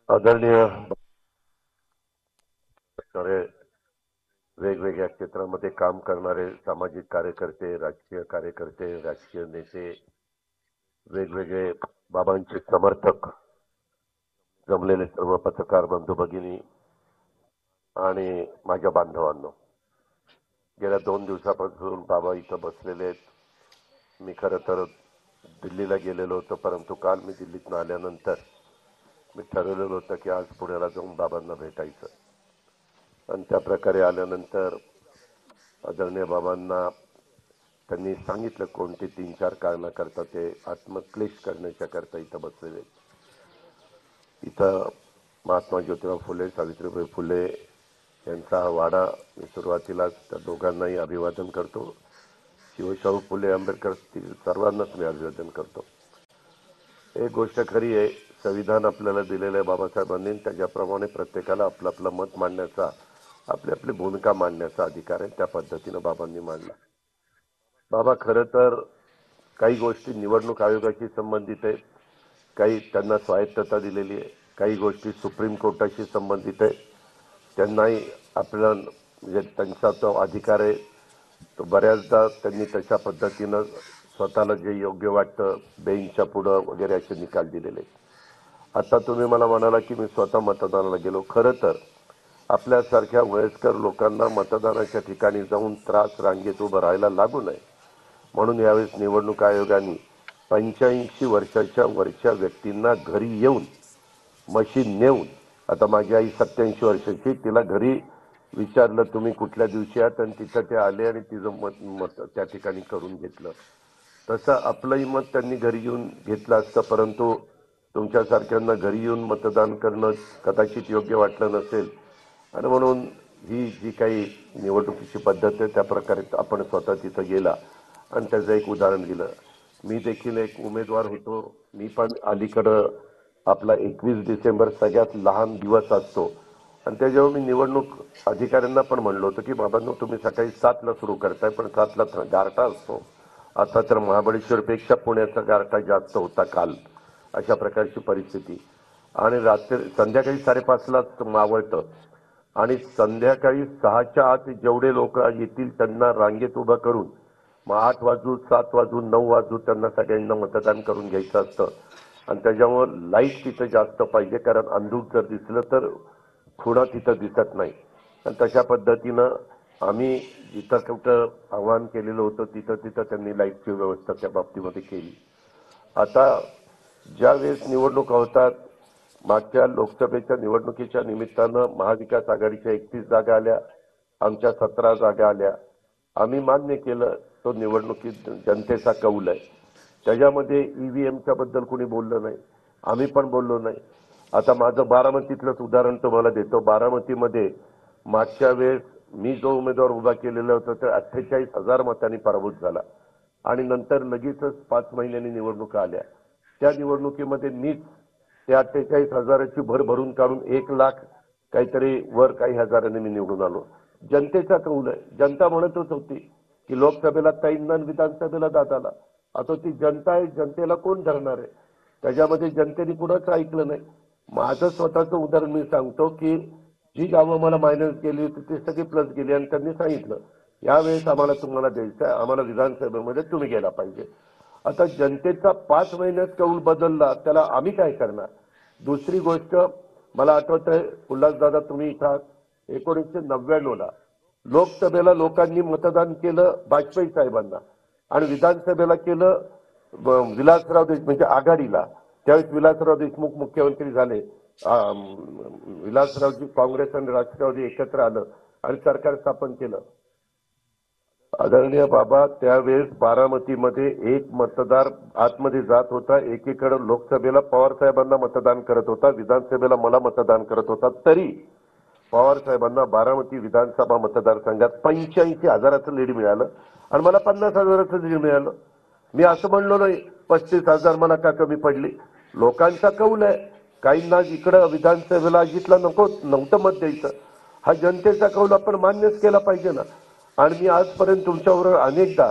आदरणीय सारे वेगवेगळ्या क्षेत्रामध्ये काम करणारे सामाजिक कार्यकर्ते, राजकीय कार्यकर्ते, राजकीय नेते, वेगवेगळे बाबांचे समर्थक, जमलेले सर्व पत्रकार बंधू भगिनी आणि माझ्या बांधवांनो, गेल्या 2 दिवसापासून बाबा इथं बसलेले आहेत. मी खरं तर दिल्लीला गेलेलो होतो, परंतु काल मी दिल्लीतून आल्यानंतर मी ठरवलेलं होतं की आज पुण्याला जाऊन बाबांना भेटायचं. आणि त्या प्रकारे आल्यानंतर आदरणीय बाबांना त्यांनी सांगितलं कोणती 3-4 कारणाकरता ते आत्मक्लेश करण्याच्या करता इथं बसलेले. इथं महात्मा ज्योतिराव फुले, सावित्रीबाई फुले यांचा वाडा. मी सुरुवातीलाच त्या दोघांनाही अभिवादन करतो. शिवशाहू फुले आंबेडकर सर्वांनाच मी अभिवादन करतो. एक गोष्ट खरी आहे, संविधान आपल्याला दिलेलं आहे बाबासाहेबांनी, त्याच्याप्रमाणे प्रत्येकाला आपलं आपलं मत मांडण्याचा, आपली आपली भूमिका मांडण्याचा अधिकार आहे. त्या पद्धतीनं बाबांनी मांडला. बाबा खरं तर काही गोष्टी निवडणूक आयोगाशी संबंधित आहेत, काही त्यांना स्वायत्तता दिलेली आहे, काही गोष्टी सुप्रीम कोर्टाशी संबंधित आहे. त्यांनाही आपलं म्हणजे त्यांचा तो अधिकार आहे. तो बऱ्याचदा त्यांनी तशा पद्धतीनं स्वतःला जे योग्य वाटतं बेंचच्या पुढं वगैरे असे निकाल दिलेले आहेत. आता तुम्ही मला म्हणाला की मी स्वतः मतदानाला गेलो. खरं तर आपल्यासारख्या वयस्कर लोकांना मतदानाच्या ठिकाणी जाऊन त्रास रांगेत उभं राहायला लागू नये म्हणून यावेळेस निवडणूक आयोगाने 85 वर्षाच्या वरच्या व्यक्तींना घरी येऊन मशीन नेऊन, आता माझी आई 87 वर्षाची, तिला घरी विचारलं तुम्ही कुठल्या दिवशी आहात आणि तिथं ते आले आणि तिचं मत त्या ठिकाणी करून घेतलं. तसं आपलंही मत त्यांनी घरी येऊन घेतलं असतं, परंतु तुमच्यासारख्यांना घरी येऊन मतदान करणं कदाचित योग्य वाटलं नसेल आणि म्हणून ही जी काही निवडणुकीची पद्धत आहे त्या प्रकारे आपण स्वतः तिथं गेला आणि त्याचं एक उदाहरण दिलं. मी देखील एक उमेदवार होतो. मी पण अलीकडं आपला 21 डिसेंबर सगळ्यात लहान दिवस असतो आणि त्याच्यावर मी निवडणूक अधिकाऱ्यांना पण म्हणलो होतं की बाबांनो तुम्ही सकाळी 7ला सुरू करताय पण 7ला गारठा असतो. आता तर महाबळेश्वरपेक्षा पुण्याचा गारठा जास्त होता काल. अशा प्रकारची परिस्थिती आणि रात्री संध्याकाळी 5:30लाच मावळतं आणि संध्याकाळी 6च्या आत जेवढे लोक येतील त्यांना रांगेत उभं करून मग 8 वाजू 7 वाजू 9 वाजू त्यांना सगळ्यांना मतदान करून घ्यायचं असतं. आणि त्याच्यामुळे लाईट तिथं जास्त पाहिजे, कारण अंधूक जर दिसलं तर खुणा तिथं दिसत नाही. आणि तशा पद्धतीनं आम्ही जिथं कुठं आव्हान केलेलं होतं तिथं तिथं त्यांनी लाईटची व्यवस्था त्या बाबतीमध्ये केली. आता ज्या वेळेस निवडणुका होतात, मागच्या लोकसभेच्या निवडणुकीच्या निमित्तानं महाविकास आघाडीच्या 31 जागा आल्या, आमच्या 17 जागा आल्या. आम्ही मान्य केलं तो निवडणुकीत जनतेचा कौल आहे. त्याच्यामध्ये ईव्हीएमच्या बद्दल कोणी बोललं नाही, आम्ही पण बोललो नाही. आता माझं बारामतीतलंच उदाहरण तुम्हाला देतो. बारामतीमध्ये मागच्या वेळेस मी जो उमेदवार उभा केलेला होता तो 48,000 मतांनी पराभूत झाला आणि नंतर लगेचच 5 महिन्यांनी निवडणुका आल्या. त्या निवडणुकीमध्ये मीच त्या 48,000ची भर भरून काढून 1,00,000 काहीतरी वर काही हजारांनी मी निवडून आलो. जनतेचा कौल आहे. जनता म्हणतच होती की लोकसभेला ताईंना विधानसभेला दादाला. आता ती जनता आहे, जनतेला कोण धरणार आहे? त्याच्यामध्ये जनतेने कुणाच ऐकलं नाही. माझं स्वतःचं उदाहरण मी सांगतो की जी गावं मला मायनस गेली होती ती सगळी प्लस गेली आणि त्यांनी सांगितलं यावेळेस आम्हाला तुम्हाला द्यायचं आहे, आम्हाला विधानसभेमध्ये तुम्ही गेला पाहिजे. आता जनतेचा 5 महिन्यात कौल बदलला, त्याला आम्ही काय करणार? दुसरी गोष्ट मला आठवत आहे, उल्हासदादा तुम्ही इथं 1999ला लोकसभेला लोकांनी मतदान केलं वाजपेयी साहेबांना आणि विधानसभेला केलं विलासराव देशमुख म्हणजे आघाडीला. त्यावेळेस विलासराव देशमुख मुख्यमंत्री झाले. विलासरावजी काँग्रेस आणि राष्ट्रवादी एकत्र आलं आणि सरकार स्थापन केलं. आदरणीय बाबा, त्यावेळेस बारामतीमध्ये एक मतदार आतमध्ये जात होता, एकीकडे लोकसभेला पवार साहेबांना मतदान करत होता, विधानसभेला मला मतदान करत होता. तरी पवार साहेबांना बारामती विधानसभा मतदारसंघात 85,000चं लीड मिळालं आणि मला 50,000चं लीड मिळालं. मी असं म्हणलो नाही 35,000 मला का कमी पडली. लोकांचा कौल आहे. काहींना इकडं विधानसभेला अजितला नव्हतं मत द्यायचं. हा जनतेचा कौल आपण मान्यच केला पाहिजे ना. आणि मी आजपर्यंत तुमच्याबरोबर अनेकदा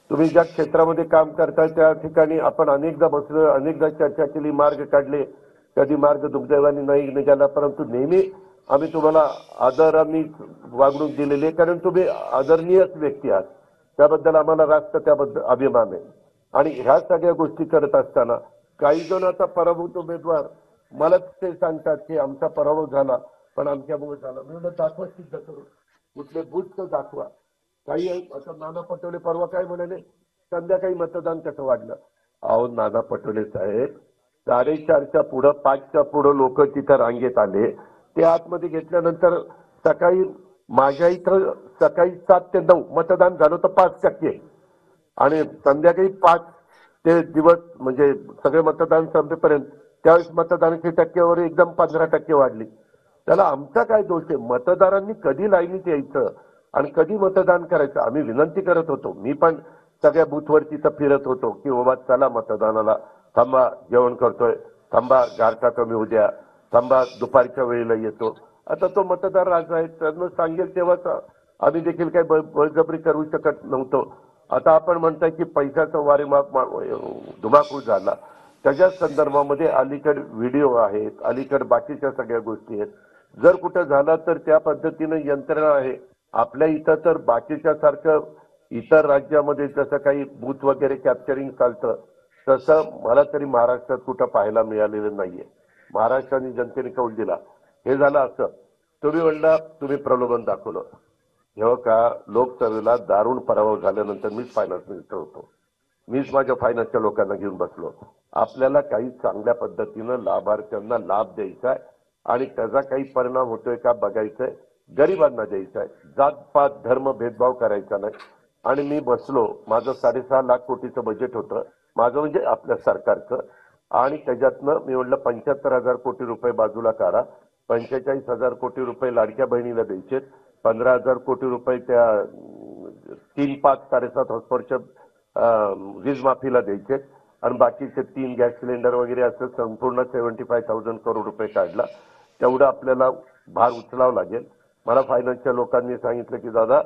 तुम्ही ज्या क्षेत्रामध्ये काम करताय त्या ठिकाणी आपण अनेकदा बसलो, अनेकदा चर्चा केली, मार्ग काढले. कधी मार्ग दुर्दैवाने नाही निघाला, परंतु नेहमी आम्ही तुम्हाला आदराने वागणूक दिलेली आहे, कारण तुम्ही आदरणीयच व्यक्ती आहात. त्याबद्दल आम्हाला रास्त त्याबद्दल अभिमान आहे. आणि ह्या सगळ्या गोष्टी करत असताना काही जण आता पराभूत उमेदवार मलाच ते सांगतात की आमचा पराभव झाला, पण आमच्यामुळे झाला. मी म्हणलं दाखवा, सिद्ध करू, कुठले बूथ दाखवा. काही आता नाना पटोले परवा काय म्हणाले, संध्याकाळी मतदान कसं वाढलं. अहो नाना पटोले साहेब, 4:30च्या पुढं 5च्या पुढं लोक तिथं रांगेत आले. ते आतमध्ये घेतल्यानंतर सकाळी माझ्या इथं सकाळी 7 ते 9 मतदान झालं तर 5%, आणि संध्याकाळी 5 ते दिवस म्हणजे सगळे मतदान संपेपर्यंत त्यावेळेस मतदानाची टक्केवारी एकदम 15% वाढली. त्याला आमचा काय दोष आहे? मतदारांनी कधी लाईनीत यायचं आणि कधी मतदान करायचं आम्ही विनंती करत होतो. मी पण सगळ्या बूथवर तिथं फिरत होतो की बाबा चला मतदानाला, थांबा जेवण करतोय, थांबा गारठा कमी होऊ द्या, थांबा दुपारच्या वेळेला येतो. आता तो मतदार राजा आहे, त्यांना सांगेल तेव्हाच आम्ही देखील काही बळजबरी करू शकत नव्हतो. आता आपण म्हणताय की पैशाचा वारेमाप धुमाकूळ झाला, त्याच्या संदर्भामध्ये अलीकडे व्हिडिओ आहेत, अलीकडे बाकीच्या सगळ्या गोष्टी आहेत. जर कुठं झाला तर त्या पद्धतीनं यंत्रणा आहे. आपल्या इथं तर बाकीच्या सारखं इतर राज्यामध्ये जसं काही बूथ वगैरे कॅप्चरिंग चालतं तसं मला तरी महाराष्ट्रात कुठं पाहायला मिळालेलं नाहीये. महाराष्ट्राने जनतेने कौल दिला. हे झालं असं, तुम्ही म्हणला तुम्ही प्रलोभन दाखवलं. जेव्हा का लोकसभेला दारुण पराभव झाल्यानंतर मीच फायनान्स मिनिस्टर होतो, मीच माझ्या फायनान्सच्या लोकांना घेऊन बसलो. आपल्याला काही चांगल्या पद्धतीनं लाभार्थ्यांना लाभ द्यायचा आहे आणि त्याचा काही परिणाम होतोय का बघायचंय, गरिबांना द्यायचा आहे. जातपात धर्म भेदभाव करायचा नाही. आणि मी बसलो, माझं 6.5 लाख कोटीचं बजेट होतं माझं, म्हणजे आपल्या सरकारचं, आणि त्याच्यातनं मी म्हटलं 75,000 कोटी रुपये बाजूला काढा, 45,000 कोटी रुपये लाडक्या बहिणीला द्यायचे, 15,000 कोटी रुपये त्या 3, 5, 7.5 हॉर्सपावरच्या वीज माफीला द्यायचे, आणि बाकीचे 3 गॅस सिलेंडर वगैरे असं संपूर्ण 75,000 करोड रुपये काढला. तेवढं आपल्याला भार उचलावं लागेल. मला फायनान्सच्या लोकांनी सांगितलं की दादा